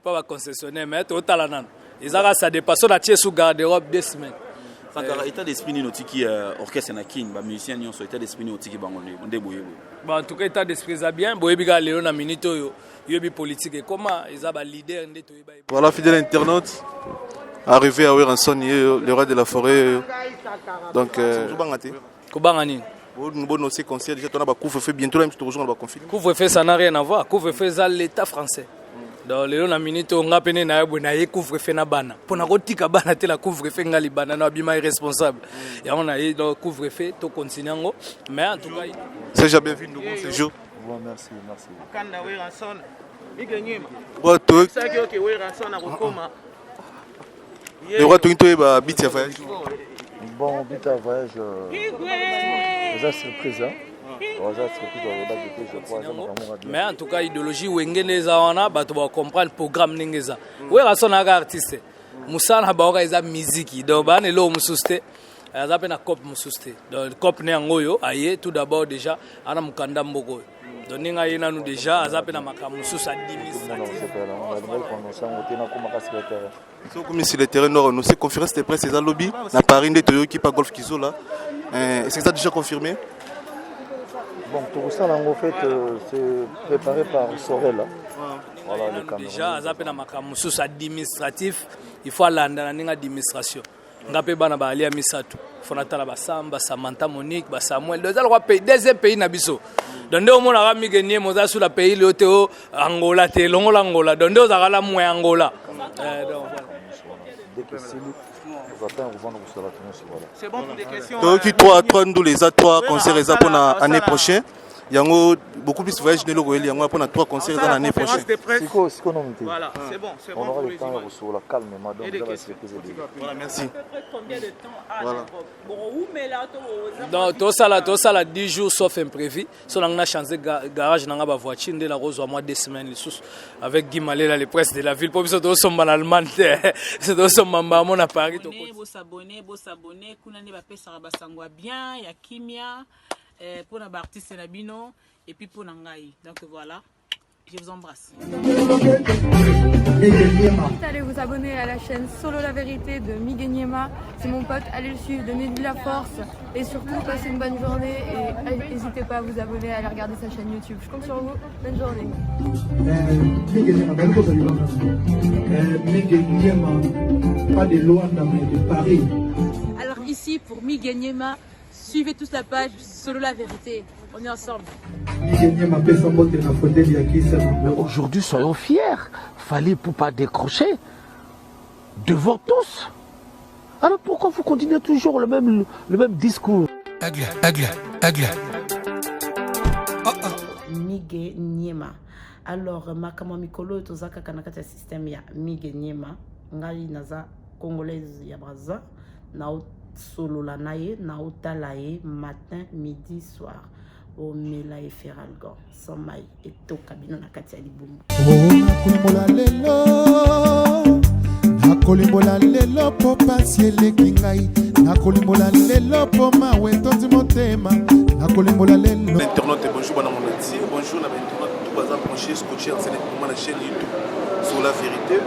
Pas va concessionnaire, mais tout à l'an. Ça dépasse la tiers sous garde-robe 2 semaines. État d'esprit qui orchestre na king, musicien ni on état d'esprit qui bangonde, on débrouille. En tout cas état d'esprit ça bien, boye biga léon na minute yo, yo bi politique et comment ils a ba leader ndeto yeba. Voilà fidèle internaute, arrivé à Weranson, le roi de la forêt. Donc ko bangani. Bon aussi conseil déjà on a ba couvre-feu bientôt là toujours on va confiner. Couvre-feu ça n'a rien à voir, couvre-feu ça l'état français. Dans léon na minute on ngapene na yabo na ye couvre-feu na bana. Pona kotika bana te la couvre-feu ngali bana na bima irresponsable. Et on a eu donc couvre-feu to continuer ngo, mais en tout cas c'est déjà bien vu nous bon séjour. Bon merci. Kanda Weranson, Migenyema. Bon toi. Ça qui OK Weranson akoma. Le roi Tointo ba biti voyage. Bon biti voyage. Déjà surprise hein. Mais en tout cas idéologie wengene za wana bato ba comprendre programme ningeza. Weranson aga artiste. Musana ba oka eza musique. Donc ba ne lo mususte. Aza pe na cop mususte. Donc cop ne ngoyo aye tout d'abord déjà ana mukanda mboko. Donc ninga yena nous déjà aza pe na makamususa administratif. So comme sur le terrain nord nous c'est conférence de presse dans lobby na Paris ndeto qui pas golf kizo là. Est-ce que ça déjà confirmé? Bon, tout ça, en fait, c'est préparé par Sorel. Voilà, le Cameroun. Déjà, ça peut être administratif. Il faut aller dans l'administration. On a bana ba ali amisatu. Fonatala ba Samba, Samantha Monique, ba Samuel. Deuxième pays nabiso. Donc on a mis gagné moza sur la pays le Théo Angola, te longola Angola. Donc on a la moins Angola. Dès que c'est lui. C'est bon pour des questions. Donc, 3 concerts pour l'année prochaine. Il y a beaucoup plus de voyages de l'Ogoël. Il y a pour 3 concerts l'année prochaine. Voilà, c'est bon. On aura le temps sur la calme. Voilà, merci. Combien de temps voilà. Donc, tout ça, là, 10 jours sauf imprévu. Si on a changé garage, on a une voiture, on a reçu moins 2 semaines avec Guy Malé, le presse de la ville. Pour que nous sommes en Allemagne, c'est nous sommes en à Paris. Vous s'abonnez, Kounane Bapé Sarabasangwa bien, il y a Kimia, pour nos artistes Nabino, et puis pour Nangaï. Donc voilà, je vous embrasse. Allez vous abonner à la chaîne Solo la vérité de Migenyema, c'est mon pote, allez le suivre, donnez-lui de la force et surtout passez une bonne journée et n'hésitez pas à vous abonner, à aller regarder sa chaîne YouTube. Je compte sur vous, bonne journée. Pas de Luanda mais de Paris. Alors ici pour Migenyema, suivez tous la page Solo la vérité, on est ensemble. Aujourd'hui, soyons fiers. Fallait pour pas décrocher devant tous. Alors pourquoi vous continuez toujours le même discours? Aigle. Migenyema. Alors makama mikolo tozaka kanakata système ya Migenyema. Ngai naza congolaise ya Braza. Na solo la naye, na otalaye matin, midi, soir. O mela e feralgon, samai et to kabino na kati ya libumbu. Nakolimbola lelo po pasi eleki ngai. Nakolimbola lelo po mawe tondi motema. Nakolimbola lelo. Internaute, bonjour bana mon ati. Bonjour na internaute tout bazan branché scotché en scène pour ma chaîne YouTube sur la vérité.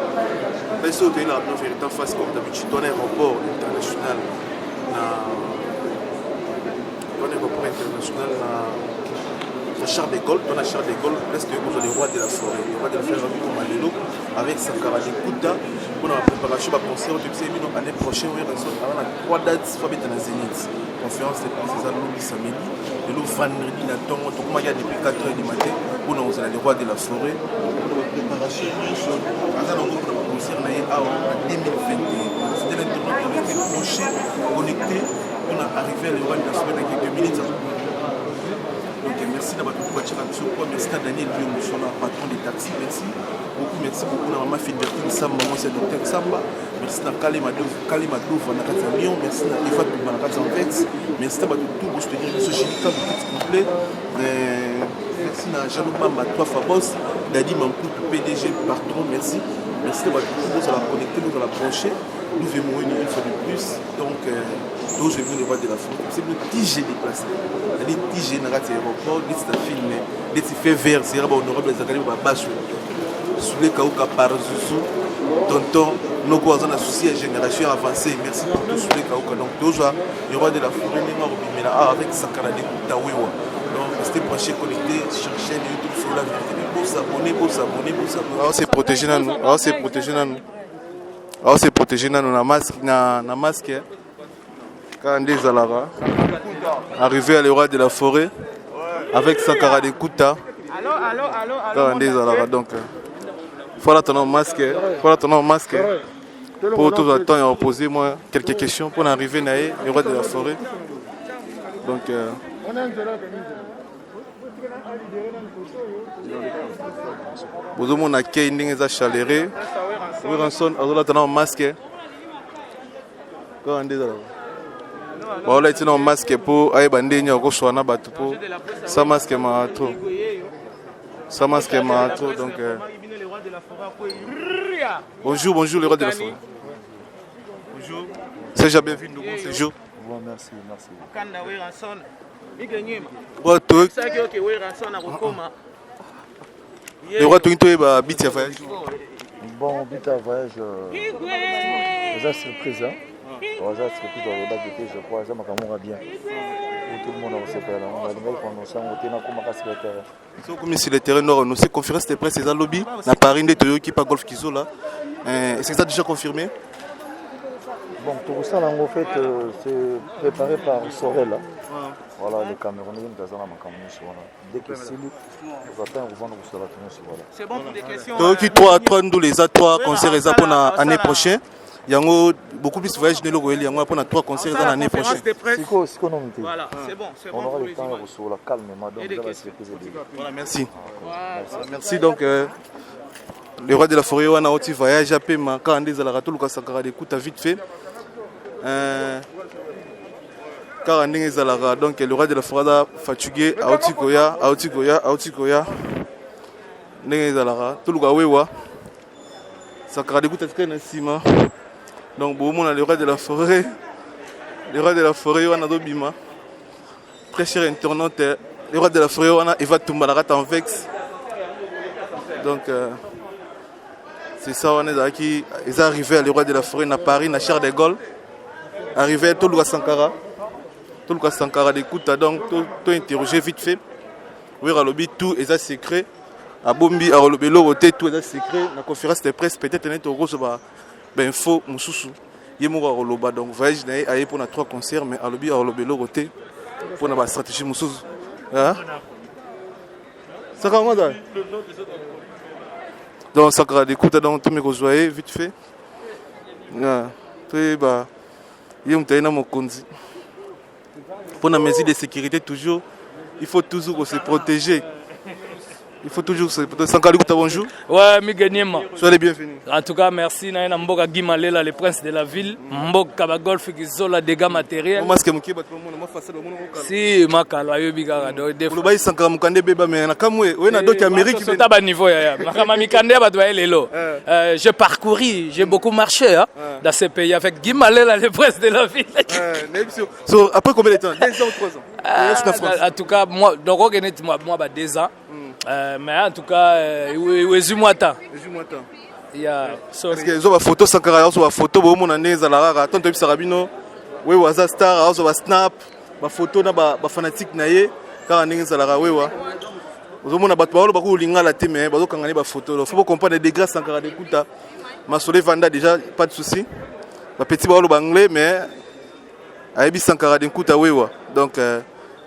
Mais ça au la vérité en face comme d'habitude dans l'aéroport international. Dans l'aéroport international à Charles de Gaulle, dans la Charles de Gaulle, presque le roi de la forêt. Le roi de la forêt avec Sankara Kuta pour la préparation du concert de l'année prochaine. On a 3 dates pour la Zénith. Conférence de presse le samedi, le vendredi, il y a depuis 4h du matin pour le roi de la forêt. Pour la préparation du concert en 2021. C'était l'internaute qui était proché, connecté. On a arrivé à le roi de la forêt dans quelques minutes. Donc merci d'avoir tout watché la mission. Merci à Daniel Dieu, patron des taxis. Merci beaucoup à maman Fidbertine Samba, moi c'est docteur Samba. Merci à Kalima Douf, à Nakata Lyon. Merci à Eva Touba, à Nakata Vex. Merci à tout pour soutenir le Chilika, tout complet. Merci à Jean-Luc Mamba, toi Fabos, Dadi Mampou, PDG, patron. Merci à tout pour la connecter, nous allons la brancher. Nous venons une fois de plus. Donc, je vais vous le voir de la France. C'est le TG déplacé. Les TG dans l'aéroport, les films, les faits verts, c'est honorable, les académies, les bâches. Soulé Kauka par Zouzou, tonton, nos voisins associés à génération avancée. Merci pour tout Soulé Kauka. Donc, toujours, le roi de la forêt, avec Sakara de Tawewa. Donc, restez branchés, connectés sur la chaîne YouTube sur la vérité. Pour s'abonner. Alors, c'est protégé, nous. Alors, c'est protégé, nous. Na masque. Quand des alara. Arrivé à le roi de la forêt, avec Sakara de Kuta. Quand des alara. Donc, il faut attendre un masque. Pour tout le temps, et poser moi quelques questions pour arriver à le roi de la forêt. Donc, vous avez un accueil qui chaleureux. Vous avez un masque. Vous avez un masque pour aller bander sans masque mato. Sans masque mato. Donc, bonjour le roi de la forêt. Bonjour. C'est déjà bienvenu nous bon séjour. Bon, merci. Le roi de Bitia voyage. Bon, Bitia voyage. C'est une surprise. C'est une surprise dans le bac de je crois. Ça m'a bien. Tout le monde a reçu là. On va dire sur le terrain nord, nous sommes conférence de presse et lobby. Na Paris, de Toyo qui pas golf Kizo là. Est-ce que ça déjà confirmé? Bon, tout ça, en fait, c'est préparé par Sorel. Voilà, les Camerounais, dès que c'est lui, on va revendre sur la tenue. C'est bon pour des questions. Donc, 3 les A3 concerts pour l'année prochaine. Il y a beaucoup plus de voyages de l'Ogoël. Il y a 3 concerts l'année prochaine. Voilà, c'est bon. On aura le temps de recevoir calmement. Voilà, merci. Merci donc. Le roi de la forêt, on a aussi voyage à Pema. Quand on est à la râteau, le Sakara d'écoute a vite fait. Car on est à la râteau, donc le roi de la forêt a fatigué. Aotikoya. N'est à la râteau. Tout le Gawewa. Sakara d'écoute a fait un ciment. Donc, bon, on a le roi de la forêt. Le roi de la forêt, on a Dobima. Très cher internaute. Le roi de la forêt, on a Eva Tumbalara en vex. Donc, c'est ça, on est qui ils arrivés à le roi de la forêt à Paris, à Charles de Gaulle. Arrivé à Toluka Sankara. Toluka Sankara d'écoute, donc tout interrogé vite fait. Oui, à l'objet, tout est secret. À Bombi, à l'objet, tout est secret. La conférence de presse, peut-être, on est au gros, ben, faux, mon sous-sous. Il y a un roba, donc voyage, il y a pour 3 concerts, mais à l'objet, pour la stratégie, mon sous-sous. Ça comment ça? Donc, Sakara d'écoute, donc tout me rejoignait vite fait. Il y a un mokonzi. Pour la mesure de sécurité, toujours, il faut toujours se protéger. Il faut toujours se protéger. Sakara d'écoute, bonjour. Ouais, Miganyema. Soyez les bienvenus. En tout cas, merci. Naina Mboka Gimalela, le prince de la ville. Mboka Golf qui sont la dégâts matériels. Si, Makala, Yobiga. Vous voyez, Sankara Mukande Beba, mais on a d'autres Amériques. C'est à bas niveau. J'ai parcouru, j'ai beaucoup marché dans ces pays avec Gimalela, le prince de la ville. Après combien de temps? 2 ans ou 3 ans? En tout cas, moi, donc, 2 ans. Mais en tout cas, moi il y a parce que ils ont photo Sankara, ils ont photo bo mon année zalara tonto bisarabino we waza star ils ont snap ba photo na ba fanatique na ye car ndenge zalara we wa ils ont na bato ba ko linga la te mais ba zo kangani ba photo faut comprendre les degrés Sankara d'écoute Masole Vanda déjà pas de souci ba petit ba lo anglais mais ayebi Sankara d'écoute we wa donc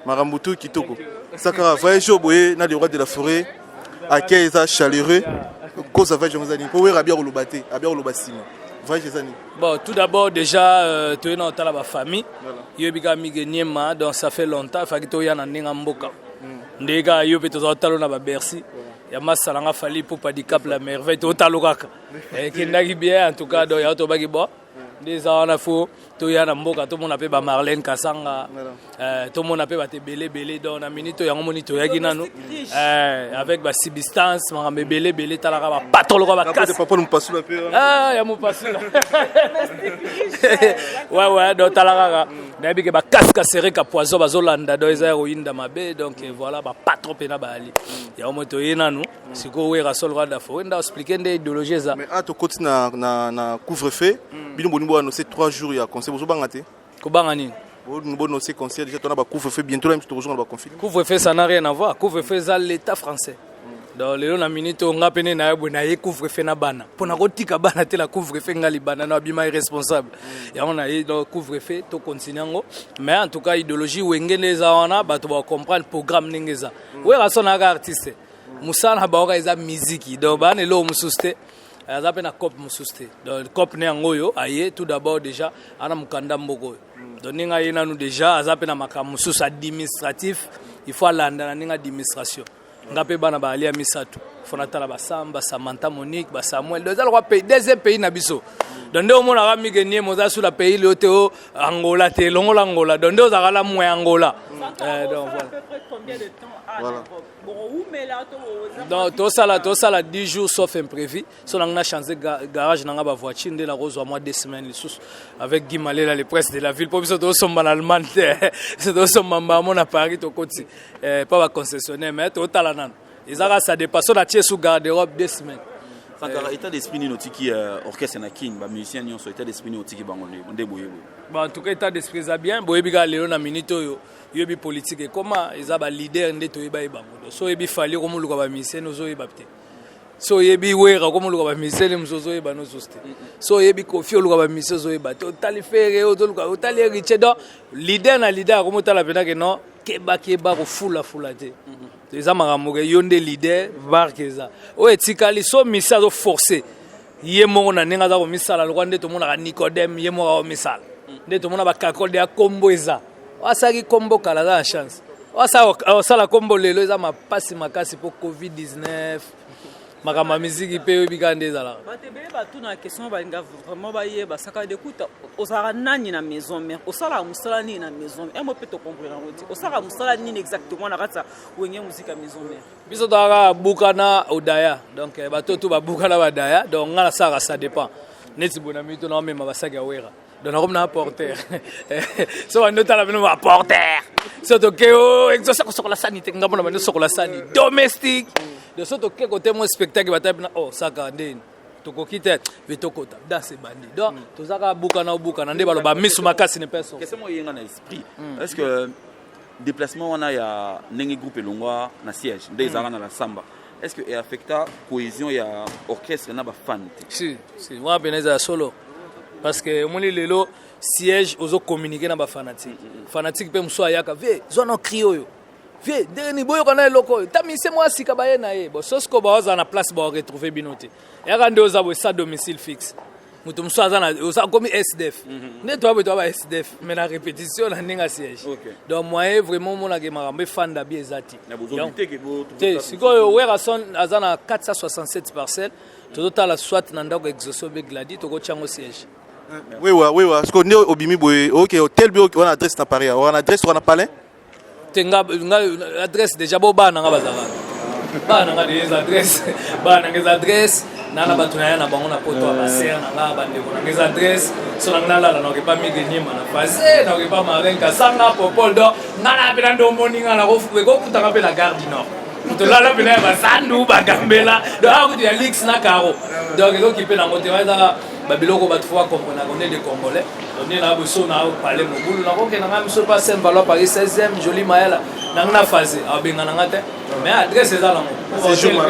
Marambutu Kitoko Sankara voyage au boye na le roi de la forêt accueil ça chaleureux cause avec Jomzani pour voir bien Olubate bien Olubasima voyage zani. Bon, tout d'abord déjà tu es dans ta famille yobika Miganyema donc ça fait longtemps fa kito ya na ninga mboka ndega yobe to talo na ba Bercy ya masalanga fali pour pas di cap la merveille to talo kaka et qui n'a bien en tout cas donc ya to baki bo des wana fo to ya na mboka to mona pe ba Marlène Kasanga to mona pe ba te belé dans na minute yango moni to yaki nanu avec ba substance ma belé talaka ba patolo ba casse papa nous passe un peu ya mo passe ouais do talaka na bi ke ba casse serré ka poison bazolanda do eza roinda mabe donc voilà ba patro pena ba ali ya mo to yena nu siko we rasol rada fo nda expliquer des idéologies ça mais to côté na couvre-feu bino bonimbo annoncé 3 jours ya conseil bozo bangate ko bangani nous bon annoncé conseil déjà on a ba couvre-feu bientôt même toujours on va confiner couvre-feu ça n'a rien à voir couvre-feu ça l'état français dans les na minute nga pene na bona ye couvre-feu na bana pona kotika bana te la couvre-feu ngali bana na bima irresponsable ya on a donc couvre-feu to continuer ngo mais en tout cas idéologie wengene za wana bato ba comprendre programme ningeza we rasona ga artiste musana ba organiser musique donc bana lo mususte azape na cop mususte donc cop ne ngoyo aye tout d'abord déjà ana mukanda mboko donc ninga yena nous déjà azape na makamu mususu administratif il faut landa na ninga administration ngape bana ba alia misatu fona tala ba Samba Samantha Monique ba Samuel deux alors pays deuxième pays na biso donc nde omona ga migenie moza sur la pays le teo Angola te longola Angola donc nde ozakala mwe Angola donc voilà combien de temps voilà donc tout ça là 10 jours sauf imprévu so on a changé garage na ba voiture nde la rose mois 2 semaines avec Guy Malela les presse de la ville pour biso to somba en Allemagne c'est to somba mama na Paris to koti pas ba concessionnaire mais to tala nan ezaka ça dépasse na tie sous garde-robe 2 semaines Sankara état d'esprit notiki orchestre na king ba musicien nyonso état d'esprit notiki bangonde onde boye bon en tout cas état d'esprit ça bien boye biga lelo na minute yo yobi politique et comment eza ba leader nde to yeba bango so yebi fali ko muluka ba musicien ozo yeba pte so yebi wera ko muluka ba musicien mzozo yeba no zoste so yebi kofi oluka ba musicien ozo yeba to talifere ozo luka otali riche donc leader na leader ko mutala pena ke non keba ko fula te eza maramoke yonde leader barkeza o etikali so misa zo forcer ye mongo na nenga za ko misala lokwa nde to mona ka Nicodème ye mongo ka misala nde to mona ba kakol de akombo eza wasaki kombo kala za chance wasala kombo lelo eza mapasi makasi po COVID-19 makama miziki pe bikande ezala batebele batu na question balinga vraiment baye basaka d'écoute osaka nani na maison mère osala musala ni na maison mère mo peut te comprendre ngoti osaka musala ni exactement na kata wenge musique maison mère biso dara bukana odaya donc bato to ba bukana badaya donc ngala saka ça dépend neti bona mito na mema basaka wera donc na komna porteur so on nota la bino porteur so to keo exaucer ko la sanité ngabona bano so ko la sani domestique de soto ke côté mon spectacle batapina oh saka ndeni tokokite vitokota danse bandi donc tozaka bukana nde baloba misu makasi ne personne question mo yenga na esprit est-ce que déplacement on a ya nengi groupe longwa na siège nde ezanga na la samba est-ce que affecta cohésion ya orchestre na ba fan si moi beneza solo parce que moni lelo siège ozo communiquer na ba fanatique pe mso ayaka ve zona crio yo vie deni boyo kana loko tamise moi sika baye na ye bo sosko ba oza na place ba retrouver binote yaka nde oza bo sa domicile fixe mutu mso aza na oza comme SDF nde to ba SDF mais na répétition na ninga siège donc moi vraiment mona ke marambe fan da bi ezati te siko wera son aza na 467 parcelles tozota la soit na ndako exaucer be gladi to ko chango siège oui parce que on obimi boye OK hôtel bi on adresse na Paris on adresse on a palais tenga adresse déjà bo bana nga bazaka bana nga des adresse bana nga adresse nana batuna na bango na poto ba ser na nga bande ko nga adresse so na la na ke pa Migeniema na phase na ke pa Marlène Kasanga popol do ngana pela ndo moninga na ko fuwe ko kutanga pela Gare du Nord to la pela ba sandu ba gambela do a kuti ya Lix na Karo donc ko ki pela ngote wa za babiloko batwa comprendre on est des Congolais on est là boso na parler mobulu na ko ke na ngam so pas simple valoir Paris 16e joli maela na phase abenga na ngate mais adresse eza là c'est jour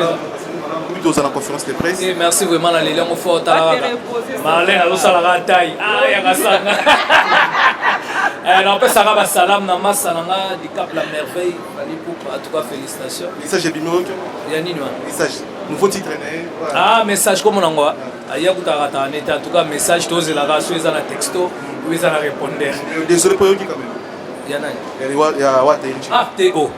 plutôt dans la conférence de presse et merci vraiment la lélon fort ta Marlène alo sala ga taille ya kasanga on peut ça ba salam na massa na di Cap la merveille bali pour en tout cas félicitations message de bino yani no message nouveau titre message comme on ngoa aya kutarata en en tout cas message toze la raso eza na texto ou eza na répondeur désolé pour yoki quand même ya nani ya wata Héritier te oh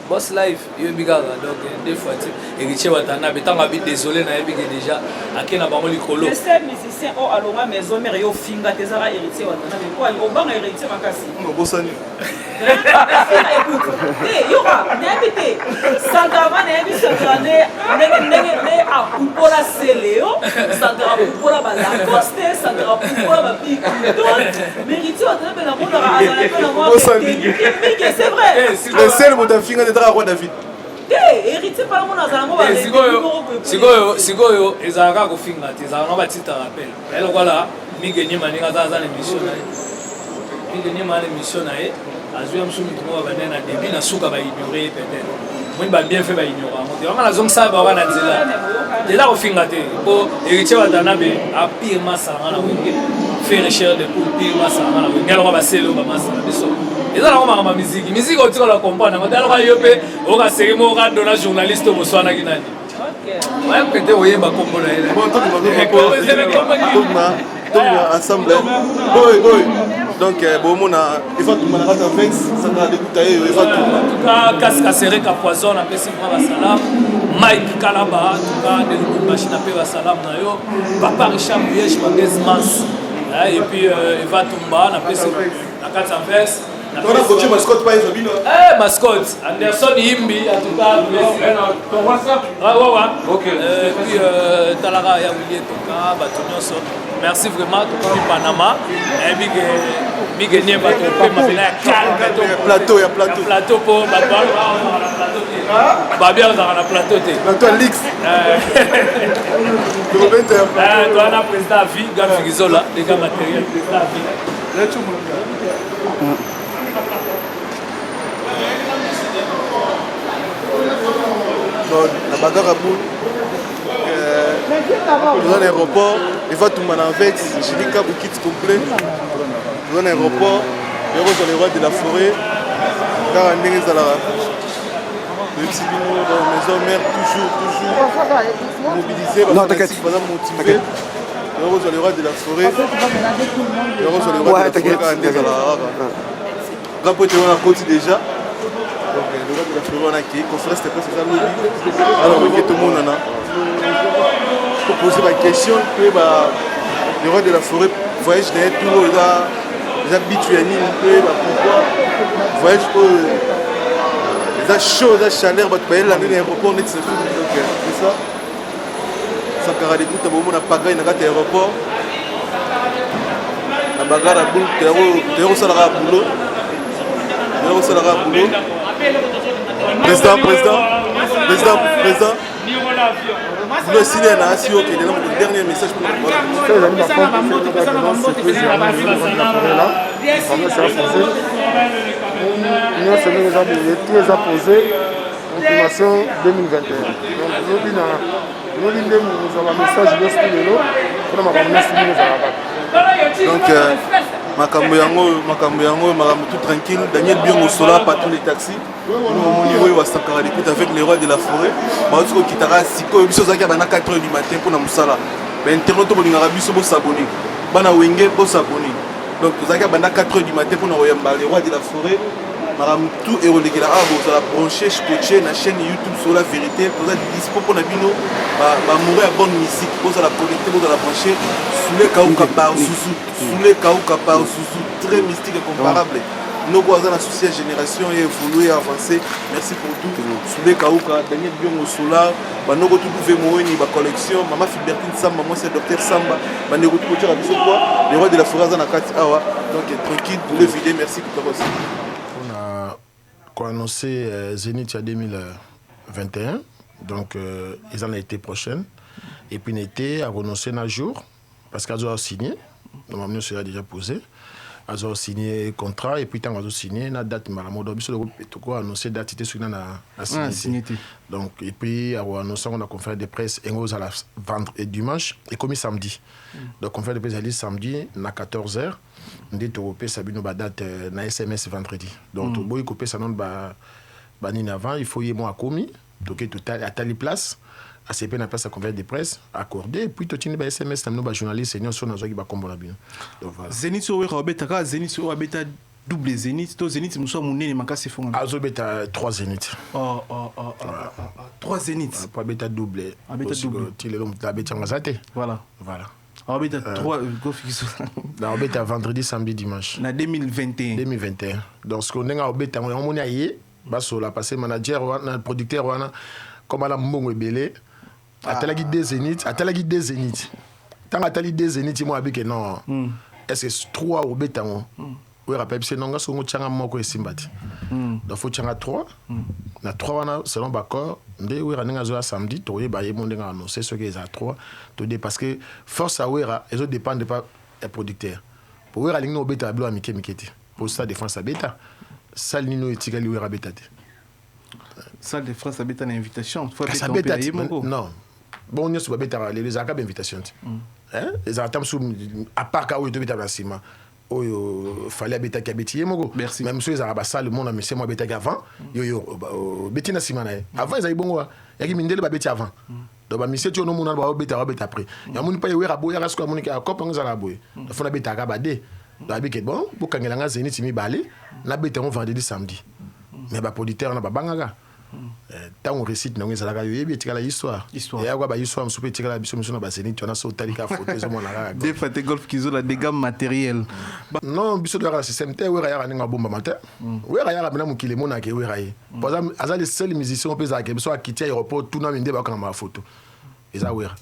boss live yo bigaka donc des fois Héritier Watanabe tant abi désolé na yebi que déjà akena bango likolo le seul musicien o alonga maison mère yo finga tezara Héritier Watanabe quoi o banga Héritier makasi bosani yoka n'habité Sankara n'habité Sankara ne a poupola Céléo Sankara poupola ba Lacoste Sankara poupola ba Big mais Héritier Watanabe na mona c'est vrai le seul motafinga de roi David Héritier pas mona za ngo ba sikoyo ezalaka kofinga te ezalaka no batita rappel elo kwala Migenyema ninga za émission na Migenyema na émission na azwi amsumi tumo bana na début na suka ba ignorer peut-être moi ba bien fait ba ignorer on vraiment la zone ça ba wana nzela déjà kofinga te po Héritier Watanabe a pire masanga na wenge faire recherche de pour pire masanga na wenge alors ba selo ba masanga biso eza na ngoma musique musique otiko la comprendre ngo alors yo pe o ka série mo ka dona journaliste mo swana kinani OK ouais peut-être oyeba kombo na ele bon tout ensemble boy donc bomona il faut tout le monde avec ça na dégoûter il faut tout casque serré ka poison na pesi kwa salam Mike Kalaba tout cas de machine pe ba salam na yo papa Richard Liège Magazmas et puis Eva Tumba na pesi na 420 on a coaché mascotte pas Ezobino mascotte Anderson Yimbi en tout cas ton WhatsApp OK puis Talara ya William Toka batonyoso merci vraiment tout Panama et big nie bato pe mapela plateau pour ba bien dans la plateau te plateau Lix toi na président vie gars Figizola les gars matériel président vie là tout la bagarre à boule dans l'aéroport il va tout le monde avec j'ai dit câble kit complet dans l'aéroport il y a les rois de la forêt car on est dans la le petit bino dans la maison mère toujours mobilisé non t'inquiète motivé il y a les rois de la forêt il y a les rois de la forêt rapport on a côté déjà donc le roi de la forêt on a qui conférence de presse ça lobby alors tout le monde en a pour poser ma question que le roi de la forêt voyage derrière tout les habitués pourquoi voyage les chaud les chaleur l'aéroport net c'est ça Sankara de tout moment on a pagaille dans l'aéroport la bagarre à boule terreau ça la boulot président vous le signez là si ok le dernier message pour motivation 2021 donc makambo yango tout tranquille Daniel Biongo Sola patron des taxis au niveau de Sankara d'écoute avec les rois de la forêt bazo kitara siko biso zaki bana 4h du matin pour na musala ben internaute bolinga biso bo s'abonner bana wenge bo s'abonner donc zaki bana 4h du matin pour na royamba les rois de la forêt maram tout et relégué là vous allez brancher scotcher na chaîne YouTube sur la vérité vous êtes dispo pour na bino ba mourir à bonne musique vous allez connecter vous allez brancher sous les kauka par sous très mystique et comparable nos voisins associés à génération et évoluer avancer merci pour tout sous les kauka Daniel Biongo Sola banoko tout pouvez moeni ba collection maman Fibertine Samba moi c'est docteur Samba baneko tout dire à biso quoi les rois de la forêt na kati awa donc tranquille pour le vider merci pour aussi qu'on a annoncé Zénith à 2021 donc ils en ont été prochaine et puis l'été a renoncé un jour parce qu'ils ont signé normalement c'est déjà posé ils ont signé contrat et puis tant qu'ils ont signé la date malamode ils ont annoncé date c'était sur la signé donc et puis ils ont annoncé on a conférence de presse et on a vendre et dimanche et comme samedi donc conférence de presse elle samedi à 14h on dit européen sabino ba date na SMS vendredi donc boy couper ça non ba ni avant il faut y moi commis donc tout à telle place à ces peines à place à conférence de presse accordé et puis tout une ba SMS tamno ba journaliste senior sur nazo ki ba kombola bien donc voilà Zénith sur Robeta Zénith sur Robeta double Zénith. To Zénith, nous sommes monnaie, mais c'est fond. Azo beta 3 Zénith. 3 Zénith. Pas beta double. Beta double. Tu l'as la beta ngazate. Voilà. Voilà. Alors beta 3 Non, beta vendredi, samedi, dimanche. Na 2021. 2021. Donc ce qu'on a beta on moni aye, baso la passé manager wana producteur wana comme ala mbongo ebele. Atalagi des Zénith, atalagi des Zénith. Tant atali des Zénith moi avec non. Est-ce que 3 au beta on oui, rappelle, c'est non, c'est un changa moko et simbati. Donc, faut changa 3. Na 3 wana selon Bakor, ndé oui raninga zo samedi, to ye ba ye monde nga annoncé ce que za 3, to dé parce que force à wera, ils dépendent pas des producteurs. Pour wera lingno beta blo amike miketi. Pour ça défense à beta. Sal nino etikali wera beta te. Salle de France a beta une invitation. Faut ça beta non. Bon, on y a beta les accords d'invitation. Hein? Les accords à part quand on est beta bâtiment. Il fallait habiter à Bétier. Même si les Arabes le monde a mis moi habiter avant. Bétina Simana. Avant, ils avaient bon. Il y a qui habiter avant. Donc, monsieur, tu as un monde à habiter après. Il y a un monde qui a aboyer à ce qu'on a copain aux Arabes. Il faut habiter à Gabadé. Donc, habiter bon. Pour quand il y a un zénith, il balé. N'habiter on vendredi samedi. Mais les producteurs, on a pas bangaga. Tant on récite non ça la histoire et agua ba histoire souper tika la biso na baseni tu na so talika photo zo mona des fois golf qui la dégâts matériels non biso de la système te wera ya nga bomba matin wera ya bana mukile mona ke wera yi par exemple azali les seuls musiciens pesa ke biso akiti aéroport tout na minde ba kama photo eza wera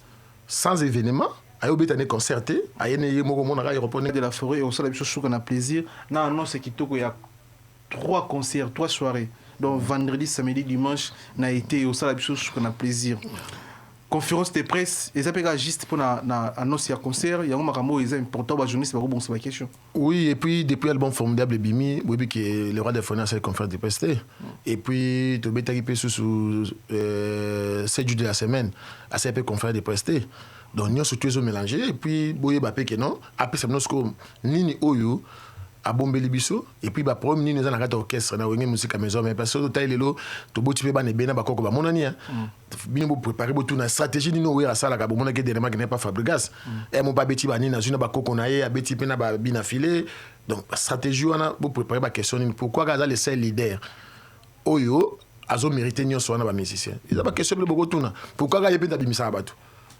sans événement ayo betane concerté ayene ye moko mona aéroport de la forêt et on sala biso chouka na plaisir na non c'est kitoko ya 3 concerts 3 soirées. Donc vendredi, samedi, dimanche, on a été au salon qu'on a plaisir. Conférence de presse, et ça peut être juste pour annoncer un concert. Il y a un maramo, ils ont important, la journée, c'est pas bon, c'est pas question. Oui, et puis depuis l'album formidable Bimi, oui, qui est le roi des finances à la conférence de presse. Et puis, tu as été sous 7 jours de la semaine, à cette conférence de presse. Donc, nous sommes tous mélangés, et puis, Boye Bape, que non, après, c'est nous, Nini Oyo. À Bombeli biso et puis ba problème ni neza na kata orchestre na wenge musique à maison mais parce que taille lelo to boti pe ba ne bena ba koko ba monani bino bo préparer bo tout na stratégie ni no wera sala ka bo monaki de ma pas Fabregas et mon ba beti ba ni na zuna ba koko na ye a beti pe na ba bina filé donc stratégie wana bo préparer ba question ni pourquoi gaza les seul leader oyo azo mériter nyo so na ba musicien ils a ba question le boko tuna pourquoi ga yepeta bimisa ba tout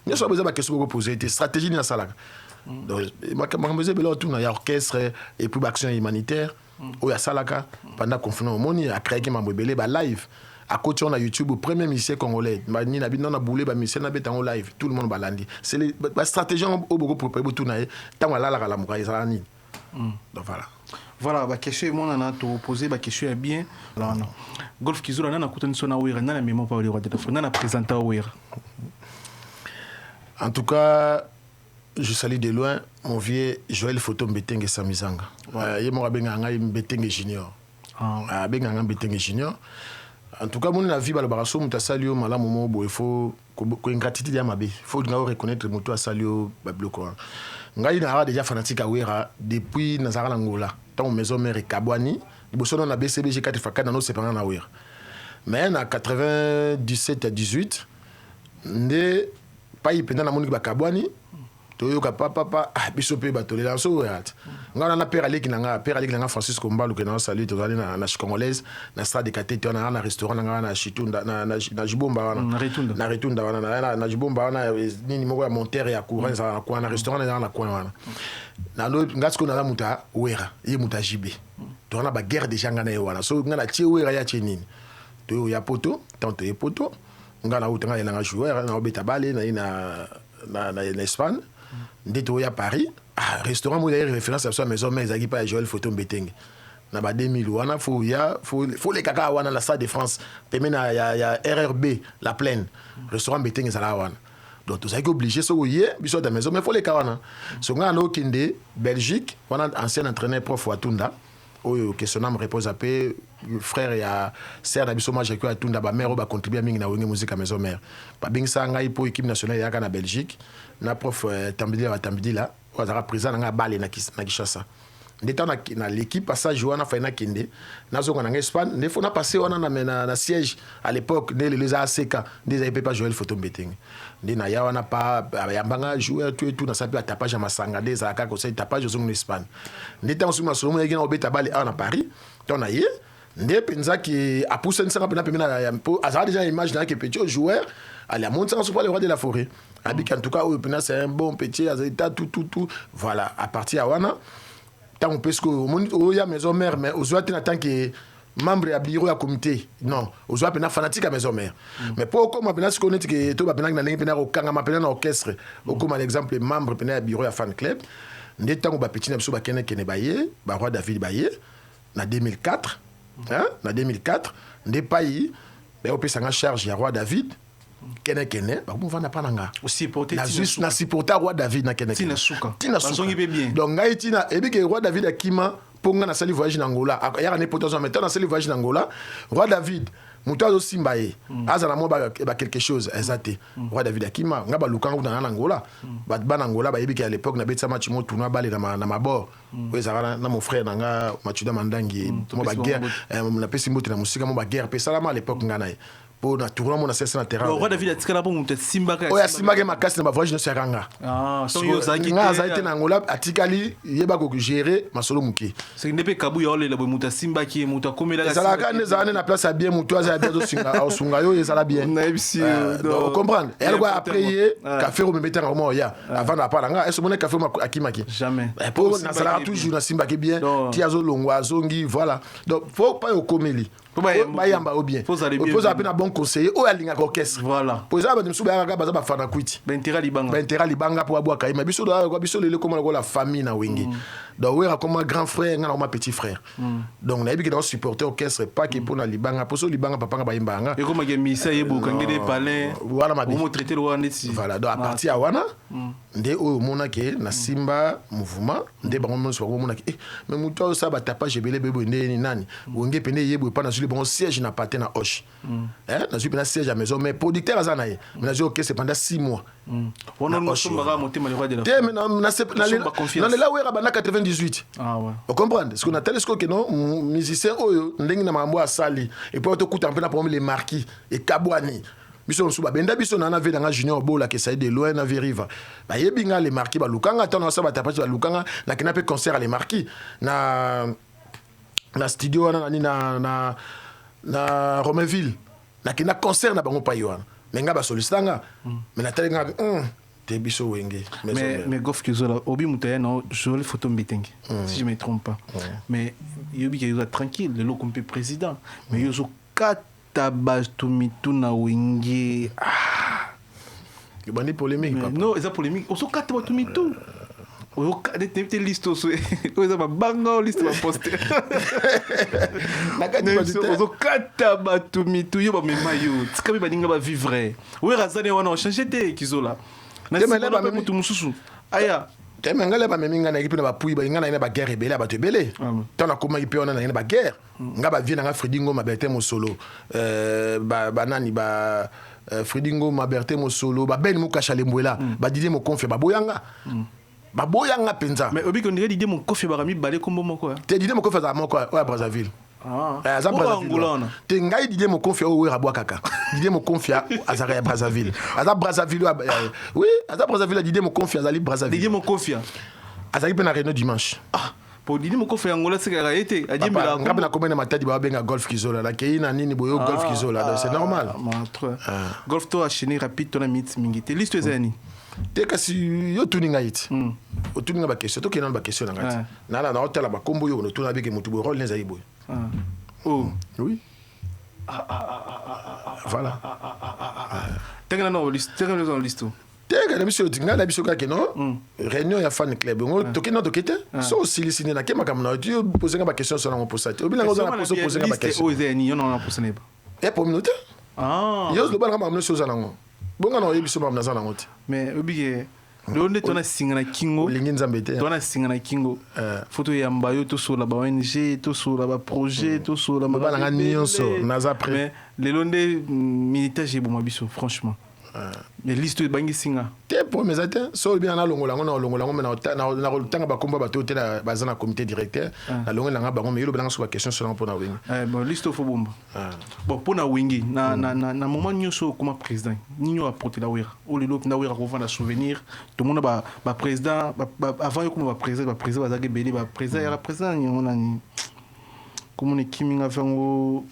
nyo so ba question ko poser stratégie ni na sala. Donc, il y a orchestre et puis action humanitaire. Il y a Salaka pendant le confinement. Il y a créé un live. À côté, on a YouTube, le premier musicien congolais. On a boulé, on live. Tout le monde va l'andi. C'est la stratégie pour préparer tout le monde. Tant qu'on a la mouille, ça donc voilà. Voilà, la question moi on a posé la question est bien. Golf Kizo on a coûté son aware, on a la mémoire par le roi de l'Afrique, on a présenté aware. En tout cas, je salue de loin mon vieux Joël Photo Mbetenge Samizanga. Il m'a benga Mbetenge Junior. Benga Mbetenge Junior. En tout cas, mon avis balabaraso muta salio malamu mobo il faut ko ingratitude ya mabe. Faut nga reconnaître muto salio babloko. Ngai na déjà fanatique à Wera depuis Nazara Langola. Tant maison mère Kabwani, liboso na BCBG 4 fois na no séparant na Wera. Mais en 97 à 18 ndé pas y pendant na moni ba Kabwani. Toyoka papa biso pe batolela so werat ngana na père aleki nanga Francisco Mbalu ke na salut tozali na congolaise na stade de Katete on a na restaurant na Chitunda na Jibomba na Retunda na Jibomba na nini moko ya montere ya courant za kwa na restaurant na kwa wana na no ngasko na muta wera ye muta jibe to na ba guerre de janga na wana so ngana tie wera ya chenini to ya poto tanto ye poto ngana utanga na joueur na obeta bale na Espagne. Dès à Paris, restaurant où il y a référence à sa maison, mais il n'y a pas Joël Photo Mbetenge. Dans 2000, il faut les caca dans la salle de France. Il y a RRB, la plaine. Restaurant Mbetenge, c'est là. Donc, tu es obligé de se dans la maison, mais il faut les caca. Si on a un Kinde, Belgique, on a un ancien entraîneur prof Watunda. Que son âme repose à paix, frère et sœur d'Abisso Majeku à Tunda, ba mère ba contribuer à la musique à maison mère. Ba bing sa ngai pour équipe nationale ya na Belgique, na prof Tambidi là, on a président na balé na Kinshasa. Ndeta na l'équipe passage wana fa na kende nazo ngana Espagne ne faut na passer wana na siège à l'époque les ACK des avait pas jouer le photo betting ndi na ya wana pa yambanga joueur tout na sapi tapage masanga des ACK ko sai tapage zo en Espagne ndeta nsuma solo mo yaki na obeta bali na Paris tona ye ndé penza ki a poussé nsanga pena pena azara déjà image na que petit joueur allez monter en le roi de la forêt Abik en tout cas c'est un bon petit azeta tout voilà à partir à wana tant parce que il y a maison mère mais aux autres tant que membre à bureau à comité non aux autres fanatique à maison mère mais pour comme on ce qu'on est que tout va na lingi pena au kanga mapena na orchestre comme l'exemple membre pena à bureau à fan club ndé tant ba petit na biso ba kene baye ba roi David baye na 2004 hein na 2004 ndé pays ba opesa charge ya roi David kene ba mo vana pananga aussi porter na supporter roi David na kene tina suka bien donc ngai tina ebike roi David akima ponga na sali voyage na Angola ya ne potozo mettant na sali voyage na Angola roi David mutazo simbaye azana mo ba quelque chose exacté roi David akima ngaba lukanga na Angola ba na Angola ba ebike à l'époque na betsa match mo tournoi balé na mabor wezara na mon frère nanga Machuda Mandangi mo ba guerre na pesi mbote na musika mo ba guerre pe salama à l'époque ngana pour na tourner mon assassin na terrain. Le roi David a tika la bon peut-être Simbaka. Oh ya Simbaka makasi na ba voyage no seranga. Ah, so yo za été na Angola atikali yeba ko gérer masolo muki. C'est ne pe kabu yo le bo muta Simbaki muta komela la. Ça la ne za na place à bien muto za bien do singa au sunga yo ça la bien. Na ibisi. On comprendre. Elle doit après café au meter en mo ya avant na pas nga est-ce mon café akimaki. Jamais. Pour na ça toujours na Simbaki bien. Tiazo longwa zongi voilà. Donc faut pas au komeli. Bayamba ou bien. Pose appel à bon conseiller ou à l'inga orchestre. Voilà. Pose à ben souba ga baza ba fana kwiti. Bentera libanga pour aboua kaima biso le comme la famille na wingi. Donc oui comme grand frère ngana comme petit frère. Donc na biki dans supporter orchestre pas que pour na libanga pour so libanga papa nga bayimbanga. Et comme misa yebo kangede palais. Voilà ma bien. Traiter le wandeti. Voilà donc à partir à wana ndé o mona ke na Simba mouvement ndé bango mo so mona ke mais muto ça ba tapage belé bebo ndé ni nani. Wonge pende yebo pa na le bon siège n'a pas été na Hoche. Hein, na suis siège à maison mais producteur azanaye. Mais na OK c'est pendant 6 mois. On a sombara monter le roi de la. Mais na là où era bana 98. Ah ouais. Vous comprenez? Parce qu'on a tel que non musicien oyo ndenge na mambo asali et puis to kuta mpena pour les marquis et Kabwani. Biso nsuba benda biso na ve dans junior bola que ça de loin na veriva. Ba yebinga les marquis ba lukanga tano sa ba tapage ba lukanga na kinape concert les marquis na studio na Romainville na kina concert na bango pa yoana mais nga ba solistanga mais na talenga te biso wenge mais Gof Kizola obi mutaya no joli photo meeting si je me trompe pas mais yobi Kizola tranquille le loco président mais yozo katabaj to mitu na wenge il bandi polémique non eza polémique oso katabaj to mitu o des listes au ça va banga liste va poster o kataba to mitu yo ba mema yo tsika ba ninga ba vivre we razane wana changer te Kizola na sima ba mutu mususu aya teme ngale ba meminga na equipe na ba pui ba ngana na ba guerre belé ba to belé tona kuma equipe ona na ba guerre nga ba vie na Fredingo Maberte mo solo ba nani ba Fredingo Maberte mo solo ba Ben Mukacha Lembwela ba Didier mo confie ba boyanga baboyanga penza mais obi qu'on dirait Didier mon kofi barami balé kombo moko te Didier mon kofi za moko à Brazzaville za Brazzaville te ngai Didier mon kofi o wera boa kaka Didier mon kofi à Brazzaville aza Brazzaville oui aza Brazzaville Didier mon kofi azali Brazzaville Didier mon kofi azali pe na réunion dimanche pour Didier mon kofi Angola c'est été a dit mais ngabe na komena matadi ba benga Golf Kizola la keina nini boyo Golf Kizola c'est normal Golf to enchaîner rapide to na mit mingite liste ezani te kasi yo tuninga iti otuninga ba question to kenan ba question na ngati na hotela ba kombo yo no tuna beke mutu bo rôle neza ibo oh oui voilà tenga na liste tenga na biso tinga na biso ka keno réunion ya fan club ngo to keno to kete so silisine na kema kamna tu poser ba question sur na posate obila ngo na poser ba question oh ezani yo na poser ne ba pour minute yo lo ba na mamno so za nango bonga na yebiso ba mna za nango ti mais obiye donde tona singana kingo lingi nzambete tona singana kingo photo ya mbayo to sur la ba ONG to sur la ba projet to sur la ba na nyonso naza prêt mais le londe militage bon mabiso franchement mais liste bangi singa te pour mes attentes so bien na longola ngona na tanga ba komba bato te na bazana comité directeur na longola nga bango mais yo belanga sur la question sur pour na wingi bon liste fo bomba bon pour na wingi na moment nyoso comme président ninyo apporter la wera o le lop na wera ko vendre souvenir tout monde ba président avant yo comme ba président bazake belé ba président ya la président ngona ni comme ni kiminga fango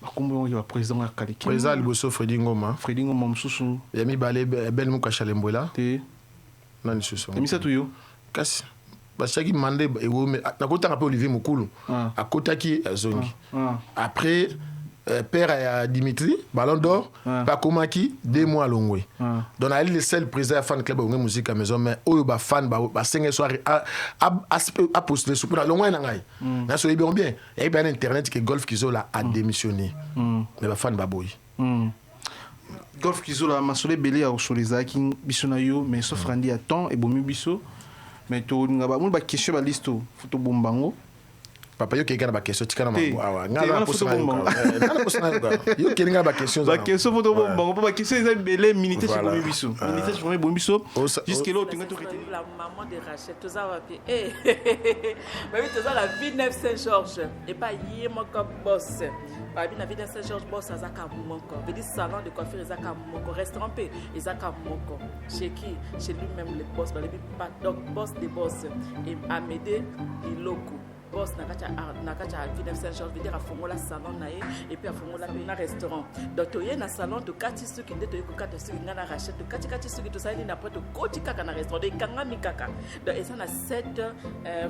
bakombo ya président ya Kaliki président liboso Fredi Ngoma mususu ya mibale Ben Mukashalembwela te nani susu emisa tuyo kasi bachaki mande ewome nakotanga pe Olivier Mukulu akotaki azongi après père à Dimitri Ballon d'Or bakomaki 2 mois longwe donc ali le seul président fan club de musique à maison mais oyo ba fan ba senge soirée a postuler sur la longwe na ngai na so bien et bien internet que Golf Kizola a démissionné mais ba fan ba boy Golf Kizola masole belé au solizaki bisona yo mais sauf randi à temps et bomi biso mais to ngaba mun ba question ba listo photo bombango papa yo kekana ba question tikana mambo awa ngala posana yo kelinga ba question photo bombango ba question eza belé minité chez bomi biso minité chez bomi biso jusque là tu ngato retenir la maman de Rachel toza wapi mais oui toza la ville Neuf Saint-Georges et pas yemo comme boss babi na ville Saint-Georges boss azaka moko veut dire salon de coiffure azaka moko restaurant pe azaka moko chez qui chez lui-même le boss pas donc boss des boss et Amédée Iloko boss nakacha ville Saint-Georges veut dire afongola salon nae et puis afongola na restaurant donc toye na salon de kati suki nde toye ko kata suki ngana Rachel de kati suki to sali na poto koti kaka na restaurant de kangami kaka donc et ça na 7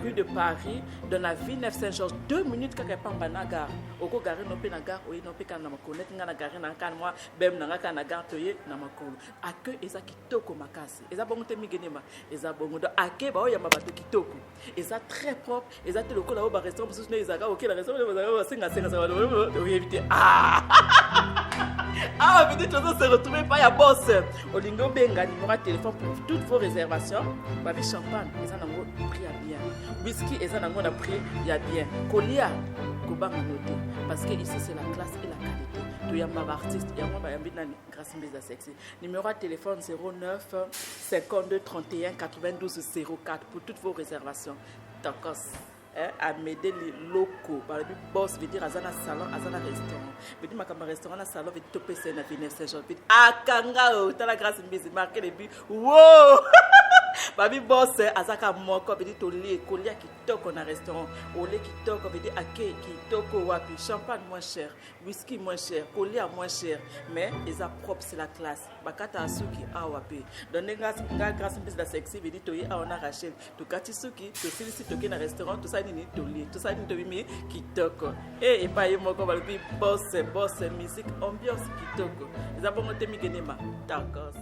rue de Paris dans la ville Neuf Saint-Georges 2 minutes kaka pamba na gare oko gare no pe na gare oyi no pe kana makonet ngana gare na kan moi bem na ngaka na gare toye na makolo accueil eza kitoko makasi eza bongo te migenema eza bongo donc accueil ba oya mabato kitoko eza très propre eza te le là au restaurant parce que les aga OK la restaurant va singa ça va éviter peut-être se retrouver pas ya boss olingo benga numéro de téléphone pour toutes vos réservations babi champagne eza nango prix ya bien whisky eza nango na prix ya bien kolia kobanga noté parce que ici c'est la classe et la qualité to ya ma artiste ya moi bayambi nani grâce mbeza sexy numéro de téléphone 09 52 31 92 04 pour toutes vos réservations takos à m'aider les locaux par le boss veut dire azana salon azana restaurant veut dire makamba restaurant na salon veut dire topé c'est na ville Saint-Georges veut dire akanga o tala grâce mbezi marqué les buts wow babi boss azaka moko veut dire toli kolia kitoko na restaurant ole kitoko veut dire accueil kitoko wapi champagne moins cher whisky moins cher kolia moins cher mais eza propre c'est la classe bakata asuki awapi donc grâce mbezi da sexy veut dire toyi aona Rachel to kati suki to silisi toke na restaurant tout ça ni toli tout ça ni tobimi kitoko et pas yo moko balobi boss musique ambiance kitoko eza bongo te migenema takos